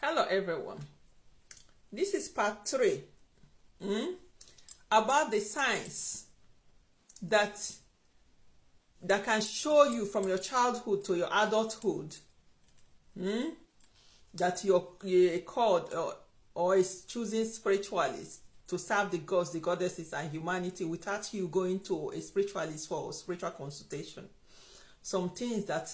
Hello everyone. This is part 3 about the signs that can show you from your childhood to your adulthood that you're called or is choosing spiritualists to serve the gods, the goddesses, and humanity without you going to a spiritualist for spiritual consultation. Some things that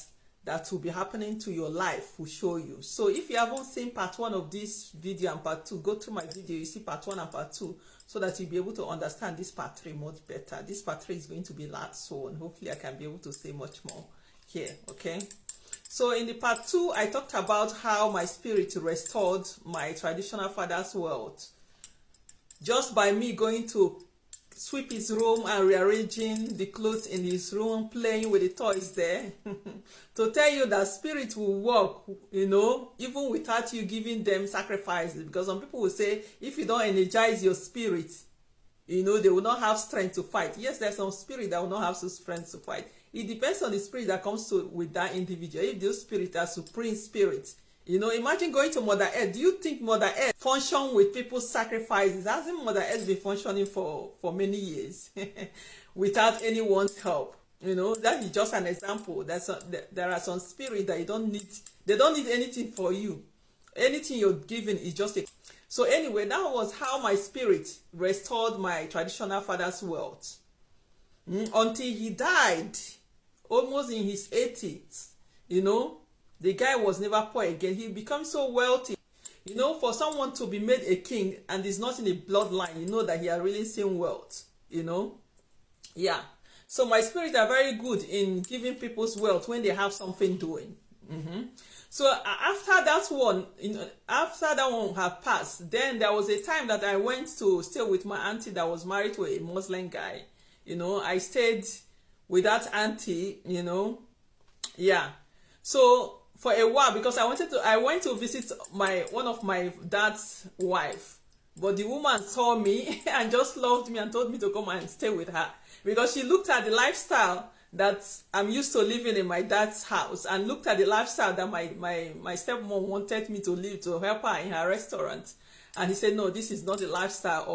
will be happening to your life will show you. So if you haven't seen part 1 of this video and part 2, go through my video, you see part 1 and part 2, so that you'll be able to understand this part 3 much better. This part 3 is going to be last one. Hopefully I can be able to say much more here, okay? So in the part 2, I talked about how my spirit restored my traditional father's wealth just by me going to sweep his room and rearranging the clothes in his room, playing with the toys there. To tell you that spirit will work, even without you giving them sacrifices. Because some people will say, if you don't energize your spirit, they will not have strength to fight. Yes, there's some spirit that will not have strength to fight. It depends on the spirit that comes with that individual. If those spirits are supreme spirits, imagine going to Mother Earth. Do you think Mother Earth function with people's sacrifices? Hasn't Mother Earth been functioning for many years without anyone's help? That is just an example. There are some spirits that they don't need anything for you. Anything you're giving is just a... So anyway, that was how my spirit restored my traditional father's wealth. Until he died, almost in his 80s, the guy was never poor again. He became so wealthy. For someone to be made a king and is not in a bloodline, that he are really seen wealth. Yeah. So my spirits are very good in giving people's wealth when they have something doing. So after that one had passed, then there was a time that I went to stay with my auntie that was married to a Muslim guy. I stayed with that auntie, yeah. So for a while, because I went to visit one of my dad's wife, but the woman saw me and just loved me and told me to come and stay with her, because she looked at the lifestyle that I'm used to living in my dad's house and looked at the lifestyle that my stepmom wanted me to live, to help her in her restaurant. And he said, no, this is not the lifestyle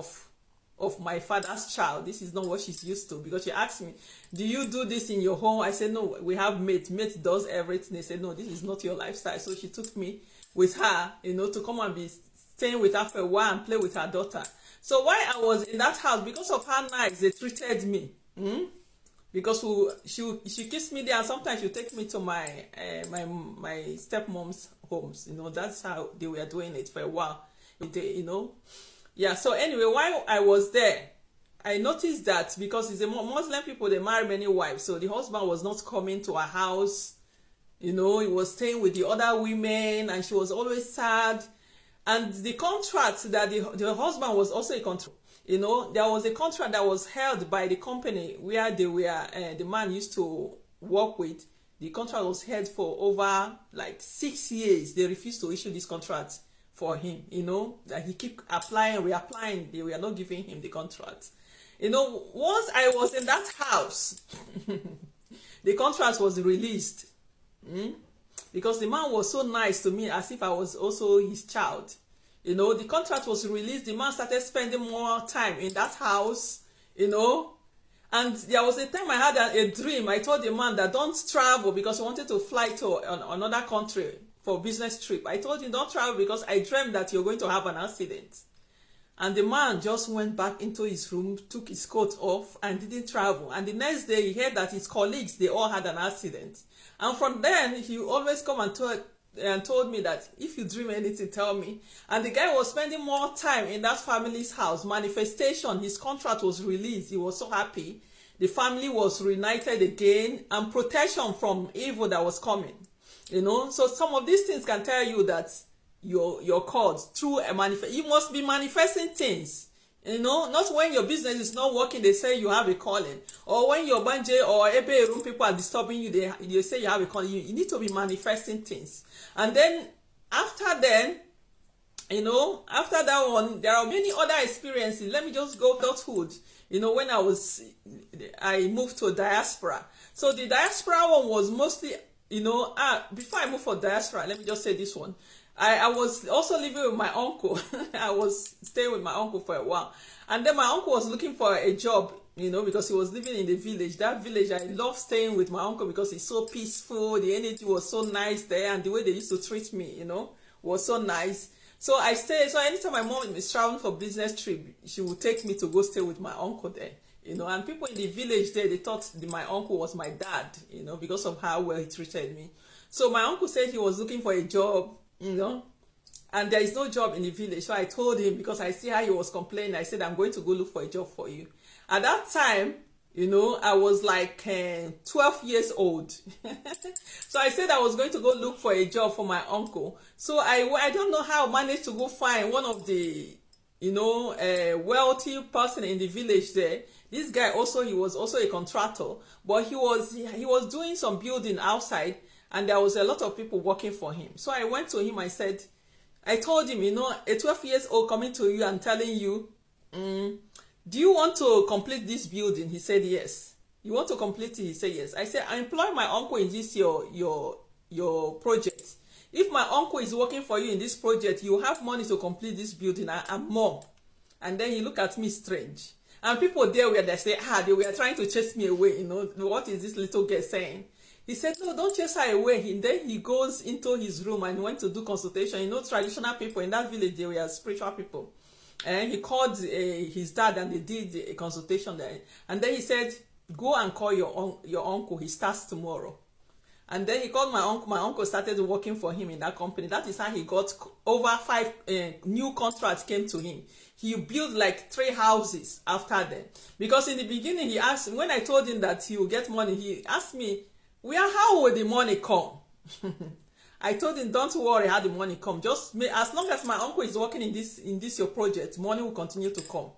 of my father's child. This is not what she's used to. Because she asked me, do you do this in your home? I said, no, we have mate. Mate does everything. They said, no, this is not your lifestyle. So she took me with her, to come and be staying with her for a while and play with her daughter. So while I was in that house, because of how nice they treated me, because she kissed me there, and sometimes she take me to my stepmom's homes. That's how they were doing it for a while. Yeah, so anyway, while I was there, I noticed that because it's a Muslim people, they marry many wives. So the husband was not coming to our house. He was staying with the other women, and she was always sad. And the contract that the husband was also a contract. There was a contract that was held by the company where they were, the man used to work with. The contract was held for over like 6 years. They refused to issue this contract for him, that he keep applying, reapplying. They were not giving him the contract. Once I was in that house, the contract was released. Because the man was so nice to me, as if I was also his child. The contract was released. The man started spending more time in that house, And there was a time I had a dream. I told the man that don't travel, because he wanted to fly to another country for business trip. I told him don't travel because I dreamt that you're going to have an accident. And the man just went back into his room, took his coat off, and didn't travel. And the next day he heard that his colleagues, they all had an accident. And from then he always come and told me that if you dream anything, tell me. And the guy was spending more time in that family's house. Manifestation, his contract was released. He was so happy. The family was reunited again, and protection from evil that was coming. So some of these things can tell you that you're called through a manifest. You must be manifesting things. Not when your business is not working, they say you have a calling. Or when your Ogbanje or Egbe room people are disturbing you, they say you have a calling. You need to be manifesting things. And then, after that one, there are many other experiences. Let me just go adulthood. When I moved to diaspora. So the diaspora one was mostly, before I moved for diaspora, let me just say this one. I was also living with my uncle. I was staying with my uncle for a while. And then my uncle was looking for a job, because he was living in the village. That village, I love staying with my uncle because it's so peaceful. The energy was so nice there, and the way they used to treat me, was so nice. So I stayed. So anytime my mom is traveling for business trip, she would take me to go stay with my uncle there. And people in the village there, they thought my uncle was my dad, because of how well he treated me. So my uncle said he was looking for a job, and there is no job in the village. So I told him, because I see how he was complaining, I said, I'm going to go look for a job for you. At that time, I was like 12 years old. So I said I was going to go look for a job for my uncle. So I don't know how I managed to go find one of the, wealthy person in the village there. This guy also, he was also a contractor, but he was doing some building outside, and there was a lot of people working for him. So I went to him, I told him, a 12 years old coming to you and telling you, do you want to complete this building? He said, yes. You want to complete it? He said, yes. I said, I employ my uncle in this, your project. If my uncle is working for you in this project, you have money to complete this building and more. And then he looked at me strange. And people there were, they say, they were trying to chase me away. What is this little girl saying? He said, no, don't chase her away. And then he goes into his room and went to do consultation. Traditional people in that village, they were spiritual people. And he called his dad, and they did a consultation there. And then he said, go and call your uncle. He starts tomorrow. And then he called my uncle. My uncle started working for him in that company. That is how he got over 5 new contracts came to him. He built like 3 houses after them. Because in the beginning, he asked, when I told him that he will get money, he asked me, how will the money come? I told him, don't worry how the money come. Just as long as my uncle is working in this your project, money will continue to come.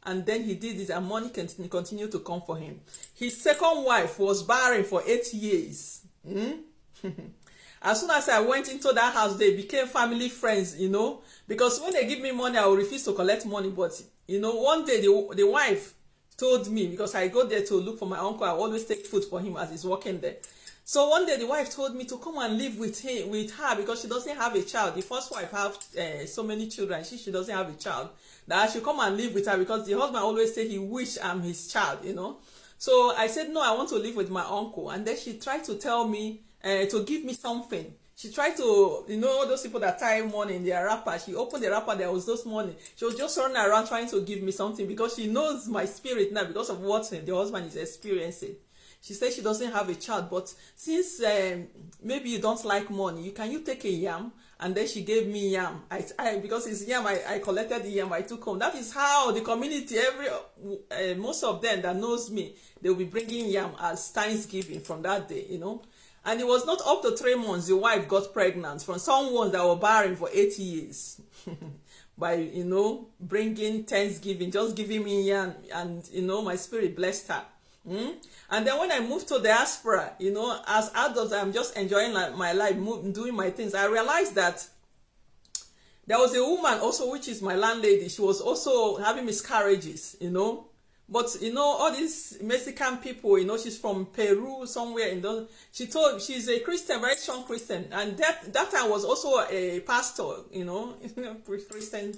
And then he did it, and money continued to come for him. His second wife was barren for 8 years. As soon as I went into that house, they became family friends, because when they give me money, I will refuse to collect money. But, one day the wife told me, because I go there to look for my uncle, I always take food for him as he's working there. So one day the wife told me to come and live with her, because she doesn't have a child. The first wife have so many children. She doesn't have a child. That I should come and live with her, because the husband always say he wish I'm his child, So I said, no, I want to live with my uncle. And then she tried to tell me, to give me something. She tried to, those people that tie money in their wrapper. She opened the wrapper, there was those money. She was just running around trying to give me something, because she knows my spirit now because of what the husband is experiencing. She said she doesn't have a child, but since maybe you don't like money, can you take a yam? And then she gave me yam. Because it's yam, I collected the yam, I took home. That is how the community, most of them that knows me, they will be bringing yam as Thanksgiving from that day, And it was not up to 3 months, the wife got pregnant from someone that were barren for 8 years. By, bringing Thanksgiving, just giving me yam, and, my spirit blessed her. And then when I moved to diaspora, as adults, I'm just enjoying my life, doing my things. I realized that there was a woman also, which is my landlady. She was also having miscarriages, But, all these Mexican people, she's from Peru, somewhere she's a Christian, very strong Christian. And that time was also a pastor, Christian,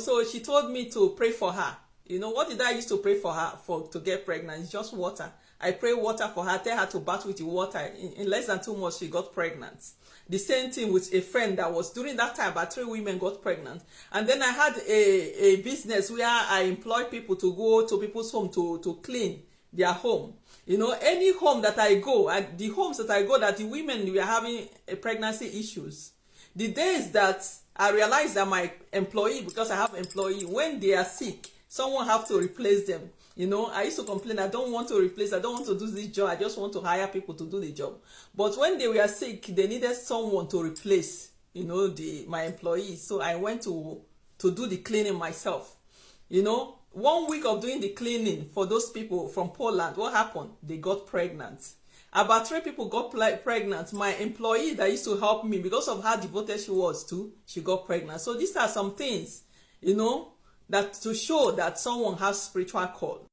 So she told me to pray for her. What did I used to pray for her to get pregnant? It's just water. I pray water for her, tell her to bath with the water. In less than 2 months, she got pregnant. The same thing with a friend that was during that time, about 3 women got pregnant. And then I had a business where I employ people to go to people's home to clean their home. Any home that I go, and the homes that I go that the women were having pregnancy issues. The days that I realized that my employee, because I have employee, when they are sick, someone have to replace them. I used to complain, I don't want to replace, I don't want to do this job, I just want to hire people to do the job. But when they were sick, they needed someone to replace, my employees. So I went to do the cleaning myself. 1 week of doing the cleaning for those people from Poland, what happened? They got pregnant. About 3 people got pregnant. My employee that used to help me, because of how devoted she was to, she got pregnant. So these are some things, that to show that someone has spiritual call.